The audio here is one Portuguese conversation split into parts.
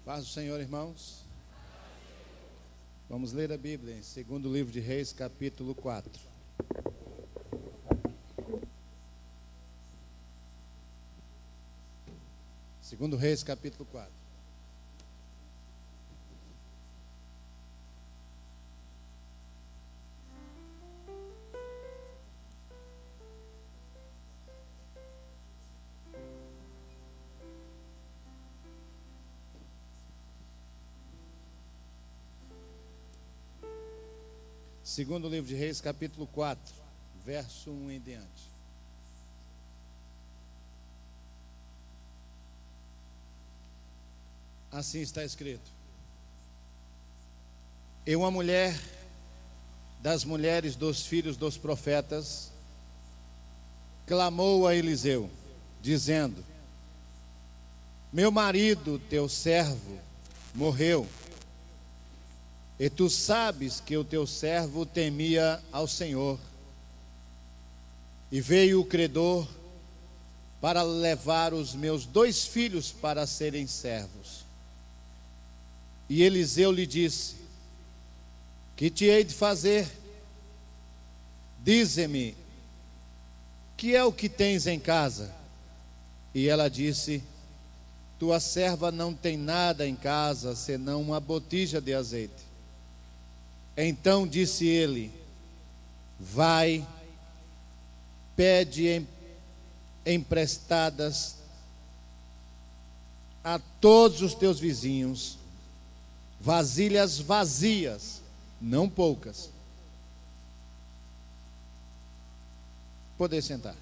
Paz do Senhor, irmãos. Vamos ler a Bíblia em segundo livro de Reis, capítulo 4. Segundo Reis, capítulo 4. Segundo livro de Reis, capítulo 4, verso 1 em diante. Assim está escrito: E uma mulher das mulheres dos filhos dos profetas clamou a Eliseu, dizendo: Meu marido, teu servo, morreu. E tu sabes que o teu servo temia ao Senhor. E veio o credor para levar os meus 2 filhos para serem servos. E Eliseu lhe disse: Que te hei de fazer? Dize-me, que é o que tens em casa? E ela disse: Tua serva não tem nada em casa, senão uma botija de azeite. Então disse ele: Vai, pede emprestadas a todos os teus vizinhos vasilhas vazias, não poucas. Poder sentar.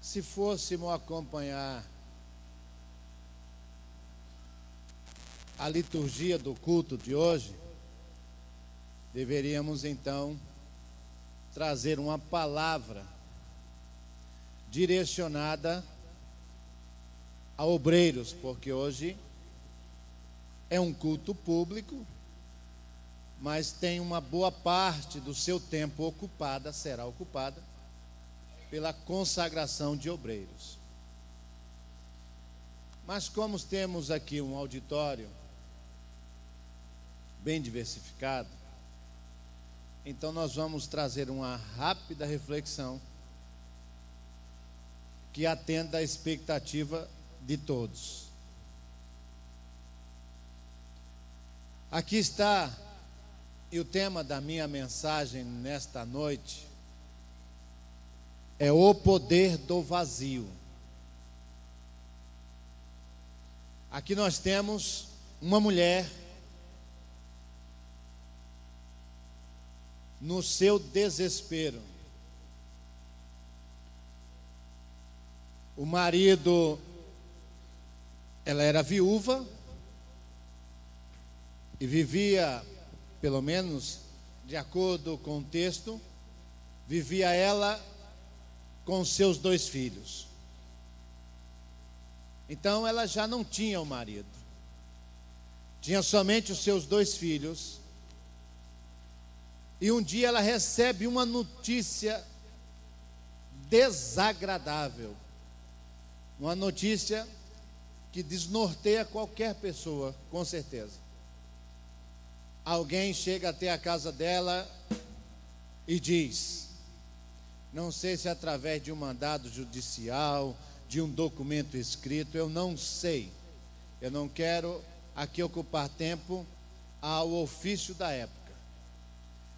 Se fôssemos acompanhar a liturgia do culto de hoje, deveríamos então trazer uma palavra direcionada a obreiros, porque hoje é um culto público, mas tem uma boa parte do seu tempo ocupada, será ocupada pela consagração de obreiros. Mas como temos aqui um auditório bem diversificado, então nós vamos trazer uma rápida reflexão que atenda à expectativa de todos. Aqui está, e o tema da minha mensagem nesta noite é o poder do vazio. Aqui nós temos uma mulher no seu desespero. O marido, ela era viúva e vivia, pelo menos de acordo com o texto, vivia ela com seus 2 filhos. Então ela já não tinha o marido, tinha somente os seus 2 filhos. E um dia ela recebe uma notícia desagradável, uma notícia que desnorteia qualquer pessoa, com certeza. Alguém chega até a casa dela e diz, não sei se através de um mandado judicial, de um documento escrito, eu não sei. Eu não quero aqui ocupar tempo ao ofício da época.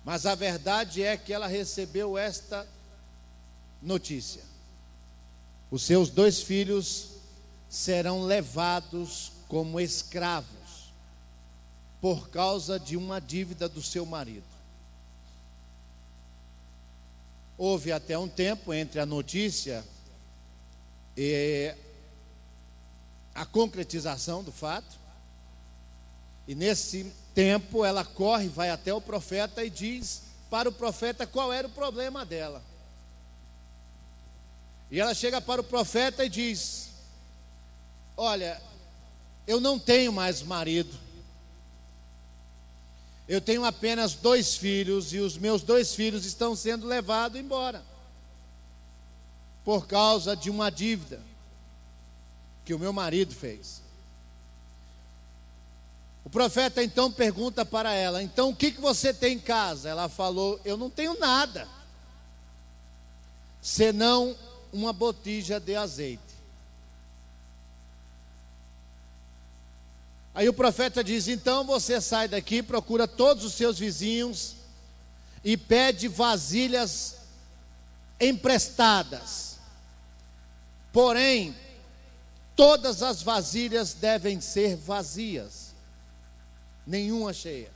Mas a verdade é que ela recebeu esta notícia: os seus 2 filhos serão levados como escravos por causa de uma dívida do seu marido. Houve até um tempo entre a notícia e a concretização do fato. E nesse tempo ela corre, vai até o profeta e diz para o profeta qual era o problema dela. E ela chega para o profeta e diz: olha, eu não tenho mais marido, eu tenho apenas 2 filhos e os meus 2 filhos estão sendo levados embora por causa de uma dívida que o meu marido fez. O profeta então pergunta para ela: então o que você tem em casa? Ela falou: eu não tenho nada, senão uma botija de azeite. Aí o profeta diz: então você sai daqui, procura todos os seus vizinhos e pede vasilhas emprestadas. Porém, todas as vasilhas devem ser vazias, nenhuma cheia.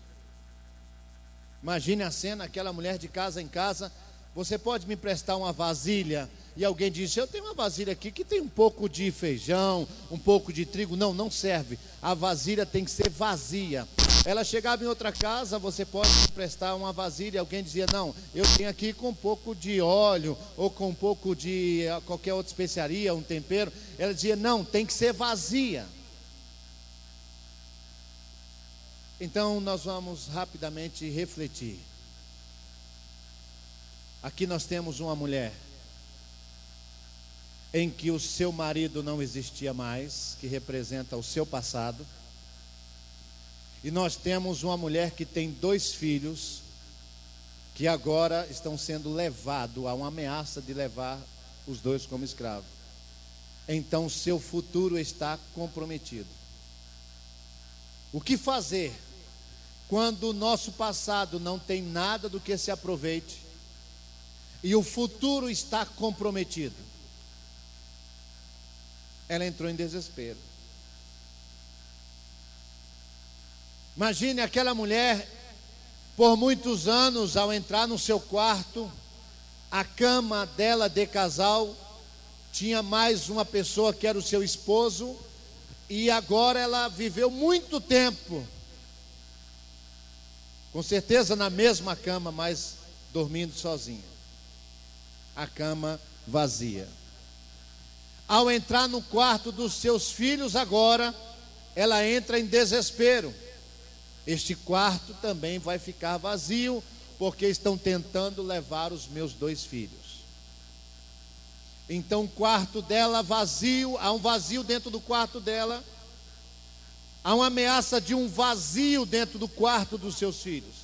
Imagine a cena, aquela mulher de casa em casa: você pode me emprestar uma vasilha? E alguém diz: eu tenho uma vasilha aqui que tem um pouco de feijão, um pouco de trigo. Não, não serve. A vasilha tem que ser vazia. Ela chegava em outra casa: você pode me emprestar uma vasilha? Alguém dizia: não, eu tenho aqui com um pouco de óleo, ou com um pouco de qualquer outra especiaria, um tempero. Ela dizia: não, tem que ser vazia. Então nós vamos rapidamente refletir. Aqui nós temos uma mulher em que o seu marido não existia mais, que representa o seu passado. E nós temos uma mulher que tem 2 filhos, que agora estão sendo levados, há uma ameaça de levar os 2 como escravos. Então seu futuro está comprometido. O que fazer quando o nosso passado não tem nada do que se aproveite e o futuro está comprometido? Ela entrou em desespero. Imagine aquela mulher, por muitos anos, ao entrar no seu quarto, a cama dela de casal tinha mais uma pessoa que era o seu esposo, e agora ela viveu muito tempo, com certeza na mesma cama, mas dormindo sozinha. A cama vazia. Ao entrar no quarto dos seus filhos agora, ela entra em desespero. Este quarto também vai ficar vazio, porque estão tentando levar os meus 2 filhos. Então o quarto dela vazio, há um vazio dentro do quarto dela, há uma ameaça de um vazio dentro do quarto dos seus filhos.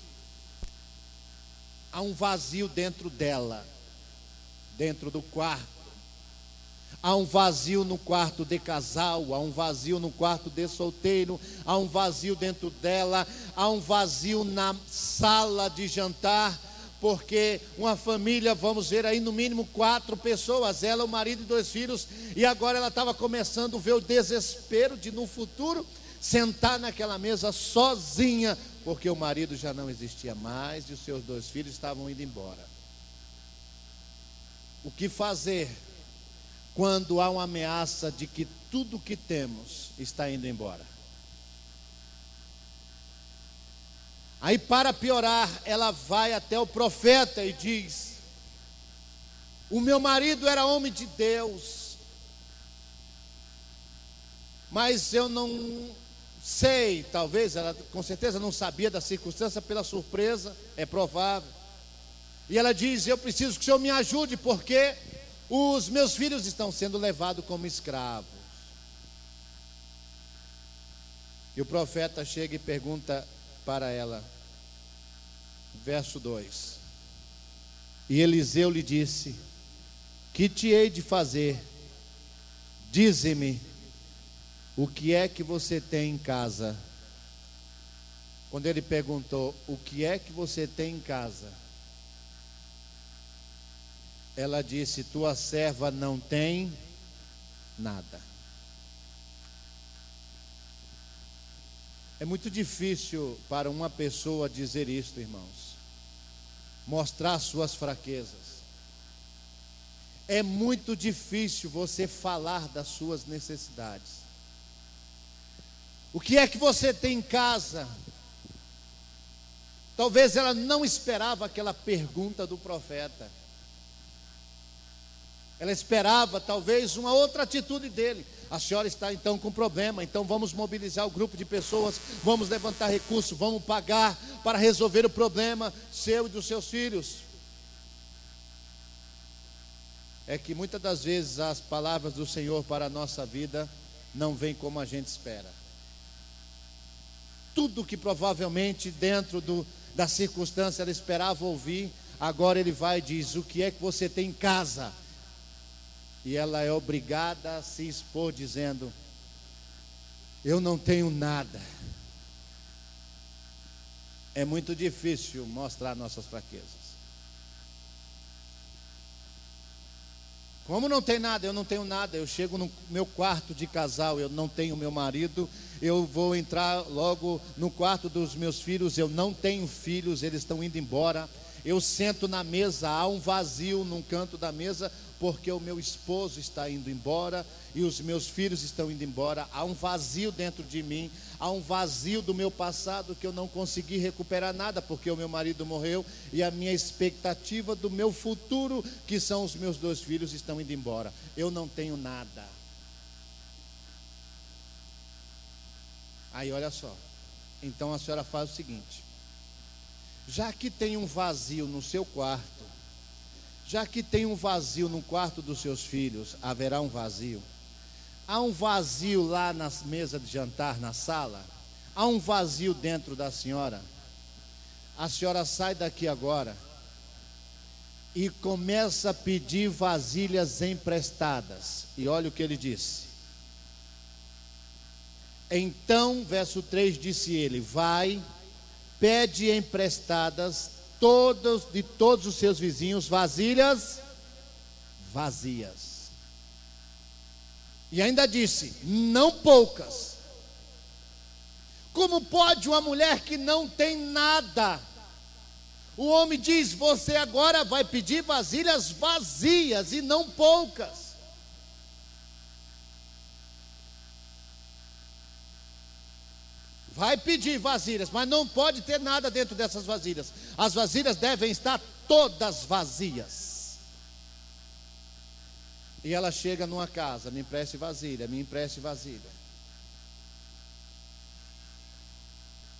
Há um vazio dentro dela, dentro do quarto. Há um vazio no quarto de casal, há um vazio no quarto de solteiro, há um vazio dentro dela, há um vazio na sala de jantar, porque uma família, vamos ver aí no mínimo 4 pessoas, ela, o marido e 2 filhos, e agora ela estava começando a ver o desespero de no futuro sentar naquela mesa sozinha, porque o marido já não existia mais e os seus 2 filhos estavam indo embora. O que fazer quando há uma ameaça de que tudo que temos está indo embora? Aí, para piorar, ela vai até o profeta e diz: o meu marido era homem de Deus, mas eu não sei, talvez ela com certeza não sabia da circunstância, pela surpresa, é provável. E ela diz: eu preciso que o Senhor me ajude, porque os meus filhos estão sendo levados como escravos. E o profeta chega e pergunta para ela, verso 2: e Eliseu lhe disse: que te hei de fazer? Dize-me, o que é que você tem em casa? Quando ele perguntou: o que é que você tem em casa? Ela disse: tua serva não tem nada. É muito difícil para uma pessoa dizer isto, irmãos, mostrar suas fraquezas. É muito difícil você falar das suas necessidades. O que é que você tem em casa? Talvez ela não esperava aquela pergunta do profeta. Ela esperava talvez uma outra atitude dele. A senhora está então com problema, então vamos mobilizar o grupo de pessoas, vamos levantar recursos, vamos pagar para resolver o problema seu e dos seus filhos. É que muitas das vezes as palavras do Senhor para a nossa vida não vêm como a gente espera. Tudo que provavelmente dentro da circunstância ela esperava ouvir, agora ele vai e diz: o que é que você tem em casa? E ela é obrigada a se expor dizendo: eu não tenho nada. É muito difícil mostrar nossas fraquezas. Como não tem nada? Eu não tenho nada. Eu chego no meu quarto de casal, eu não tenho meu marido. Eu vou entrar logo no quarto dos meus filhos, eu não tenho filhos, eles estão indo embora. Eu sento na mesa, há um vazio num canto da mesa, porque o meu esposo está indo embora e os meus filhos estão indo embora. Há um vazio dentro de mim, há um vazio do meu passado que eu não consegui recuperar nada, porque o meu marido morreu e a minha expectativa do meu futuro, que são os meus 2 filhos, estão indo embora. Eu não tenho nada. Aí olha só, então a senhora faz o seguinte: já que tem um vazio no seu quarto, já que tem um vazio no quarto dos seus filhos, haverá um vazio. Há um vazio lá na mesa de jantar, na sala. Há um vazio dentro da senhora. A senhora sai daqui agora e começa a pedir vasilhas emprestadas. E olha o que ele disse. Então, verso 3, disse ele: vai, pede emprestadas de todos os seus vizinhos vasilhas vazias. E ainda disse: não poucas. Como pode uma mulher que não tem nada? O homem diz: você agora vai pedir vasilhas vazias e não poucas. Vai pedir vasilhas, mas não pode ter nada dentro dessas vasilhas. As vasilhas devem estar todas vazias. E ela chega numa casa: me empreste vasilha, me empreste vasilha.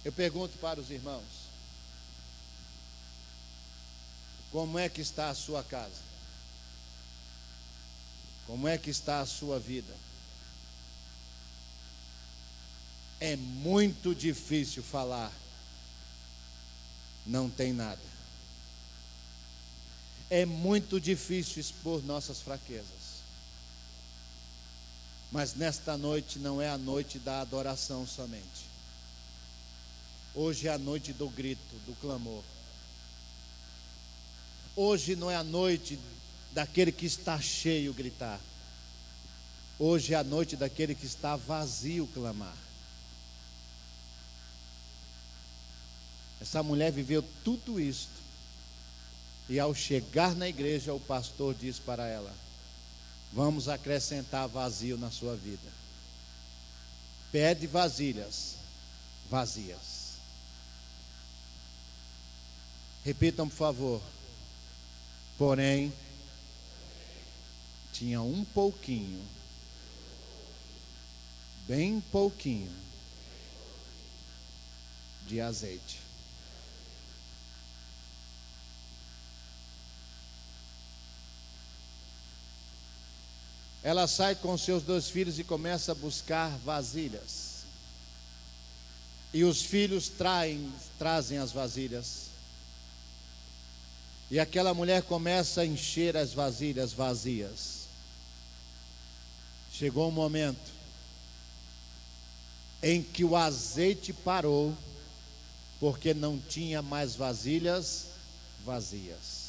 Eu pergunto para os irmãos: como é que está a sua casa? Como é que está a sua vida? É muito difícil falar, não tem nada. É muito difícil expor nossas fraquezas. Mas nesta noite não é a noite da adoração somente. Hoje é a noite do grito, do clamor. Hoje não é a noite daquele que está cheio gritar. Hoje é a noite daquele que está vazio clamar. Essa mulher viveu tudo isto. E ao chegar na igreja, o pastor diz para ela: vamos acrescentar vazio na sua vida. Pede vasilhas vazias. Repitam, por favor. Porém, tinha um pouquinho, bem pouquinho, de azeite. Ela sai com seus 2 filhos e começa a buscar vasilhas. E os filhos trazem as vasilhas. E aquela mulher começa a encher as vasilhas vazias. Chegou um momento em que o azeite parou, porque não tinha mais vasilhas vazias.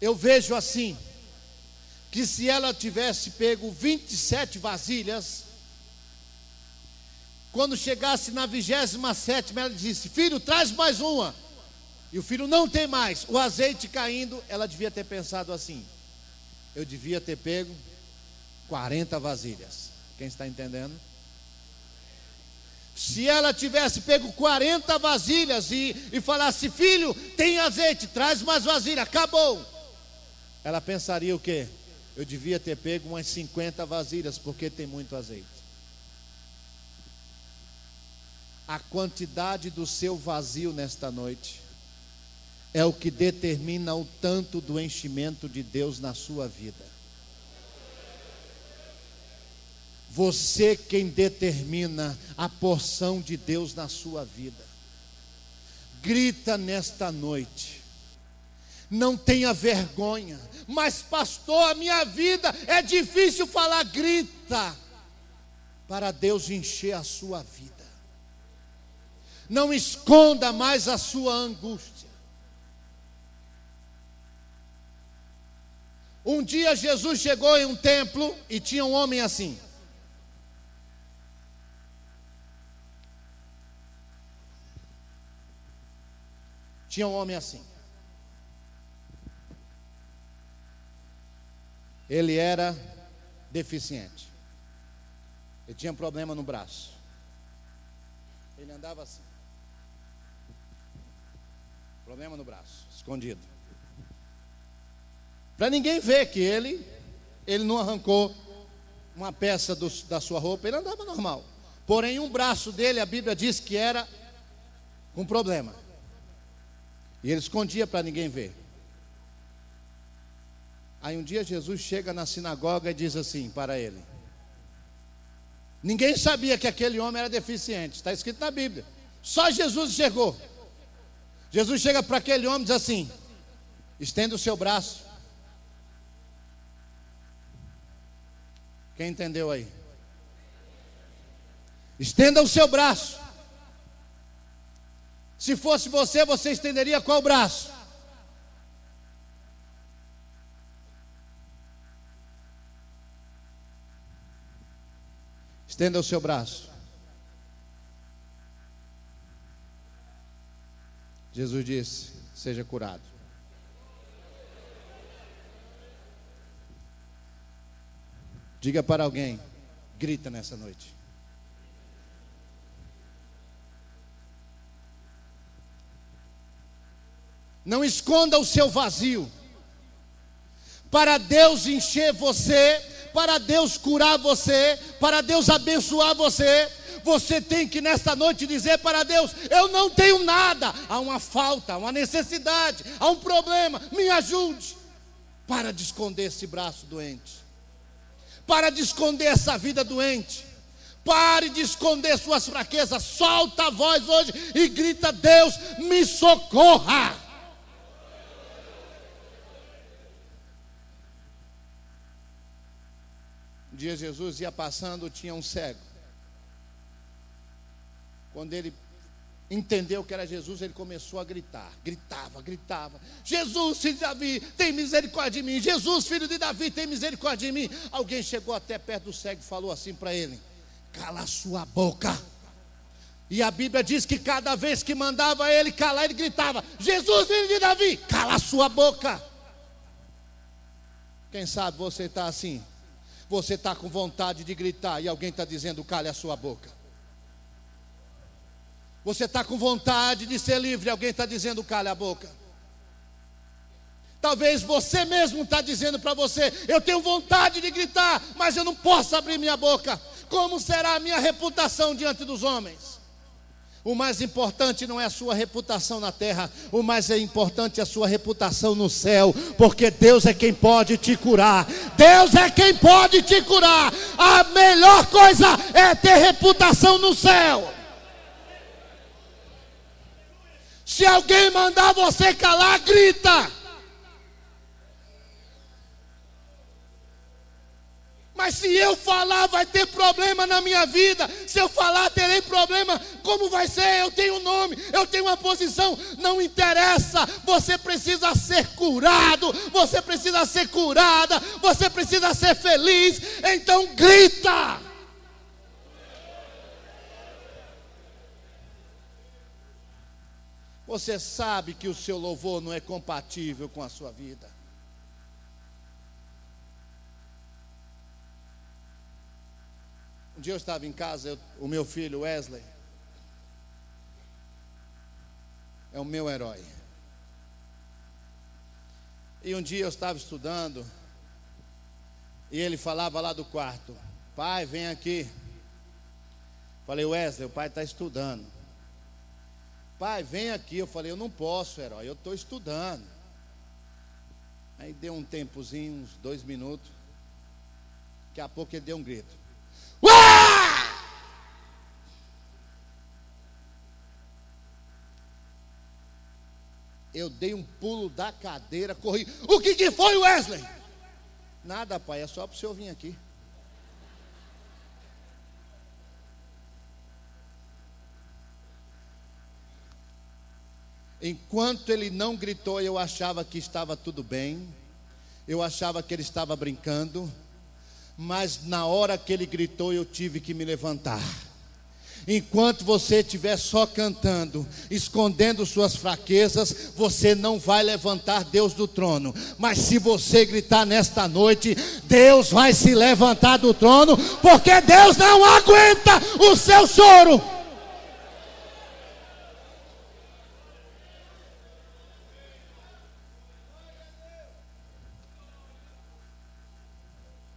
Eu vejo assim, que se ela tivesse pego 27 vasilhas, quando chegasse na 27ª, ela disse: filho, traz mais uma. E o filho não tem mais, o azeite caindo. Ela devia ter pensado assim: eu devia ter pego 40 vasilhas. Quem está entendendo? Se ela tivesse pego 40 vasilhas e falasse: filho, tem azeite, traz mais vasilha, acabou. Ela pensaria o quê? Eu devia ter pego umas 50 vasilhas, porque tem muito azeite. A quantidade do seu vazio nesta noite é o que determina o tanto do enchimento de Deus na sua vida. Você quem determina a porção de Deus na sua vida. Grita nesta noite. Não tenha vergonha. Mas pastor, a minha vida é difícil falar. Grita para Deus encher a sua vida. Não esconda mais a sua angústia. Um dia Jesus chegou em um templo e tinha um homem assim. Tinha um homem assim. Ele era deficiente. Ele tinha um problema no braço. Ele andava assim. Problema no braço, escondido. Para ninguém ver que ele não arrancou uma peça da sua roupa. Ele andava normal. Porém, um braço dele, a Bíblia diz que era com problema. E ele escondia para ninguém ver. Aí um dia Jesus chega na sinagoga e diz assim para ele. Ninguém sabia que aquele homem era deficiente. Está escrito na Bíblia. Só Jesus chegou. Jesus chega para aquele homem e diz assim: estenda o seu braço. Quem entendeu aí? Estenda o seu braço. Se fosse você, você estenderia qual braço? Estenda o seu braço. Jesus disse: seja curado. Diga para alguém, grita nessa noite. Não esconda o seu vazio. Para Deus encher você, para Deus curar você, para Deus abençoar você, você tem que nesta noite dizer para Deus: eu não tenho nada. Há uma falta, há uma necessidade, há um problema, me ajude. Para de esconder esse braço doente. Para de esconder essa vida doente. Pare de esconder suas fraquezas. Solta a voz hoje e grita: Deus, me socorra. Um dia Jesus ia passando, tinha um cego. Quando ele entendeu que era Jesus, ele começou a gritar. Gritava. Jesus, filho de Davi, tem misericórdia de mim. Jesus, filho de Davi, tem misericórdia de mim. Alguém chegou até perto do cego e falou assim para ele: cala a sua boca. E a Bíblia diz que cada vez que mandava ele calar, ele gritava: Jesus, filho de Davi, cala a sua boca. Quem sabe você está assim? Você está com vontade de gritar e alguém está dizendo: cale a sua boca. Você está com vontade de ser livre e alguém está dizendo: cale a boca. Talvez você mesmo está dizendo para você: eu tenho vontade de gritar, mas eu não posso abrir minha boca. Como será a minha reputação diante dos homens? O mais importante não é a sua reputação na terra, o mais importante é a sua reputação no céu, porque Deus é quem pode te curar. Deus é quem pode te curar. A melhor coisa é ter reputação no céu. Se alguém mandar você calar, grita. Mas se eu falar, vai ter problema na minha vida. Se eu falar, terei problema. Como vai ser? Eu tenho um nome, eu tenho uma posição. Não interessa. Você precisa ser curado. Você precisa ser curada. Você precisa ser feliz. Então grita. Você sabe que o seu louvor não é compatível com a sua vida. Um dia eu estava em casa, o meu filho Wesley, é o meu herói. E um dia eu estava estudando, e ele falava lá do quarto: pai, vem aqui. Falei: Wesley, o pai está estudando. Pai, vem aqui. Eu falei: eu não posso, herói, eu estou estudando. Aí deu um tempozinho, uns 2 minutos. Daqui a pouco ele deu um grito: uá! Eu dei um pulo da cadeira, corri. O que foi, Wesley? Nada, pai, é só para o senhor vir aqui. Enquanto ele não gritou, eu achava que estava tudo bem. Eu achava que ele estava brincando. Mas na hora que ele gritou, eu tive que me levantar. Enquanto você estiver só cantando, escondendo suas fraquezas, você não vai levantar Deus do trono. Mas se você gritar nesta noite, Deus vai se levantar do trono, porque Deus não aguenta o seu choro.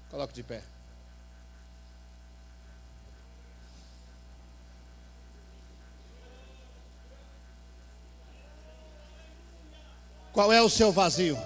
Coloque de pé. Qual é o seu vazio?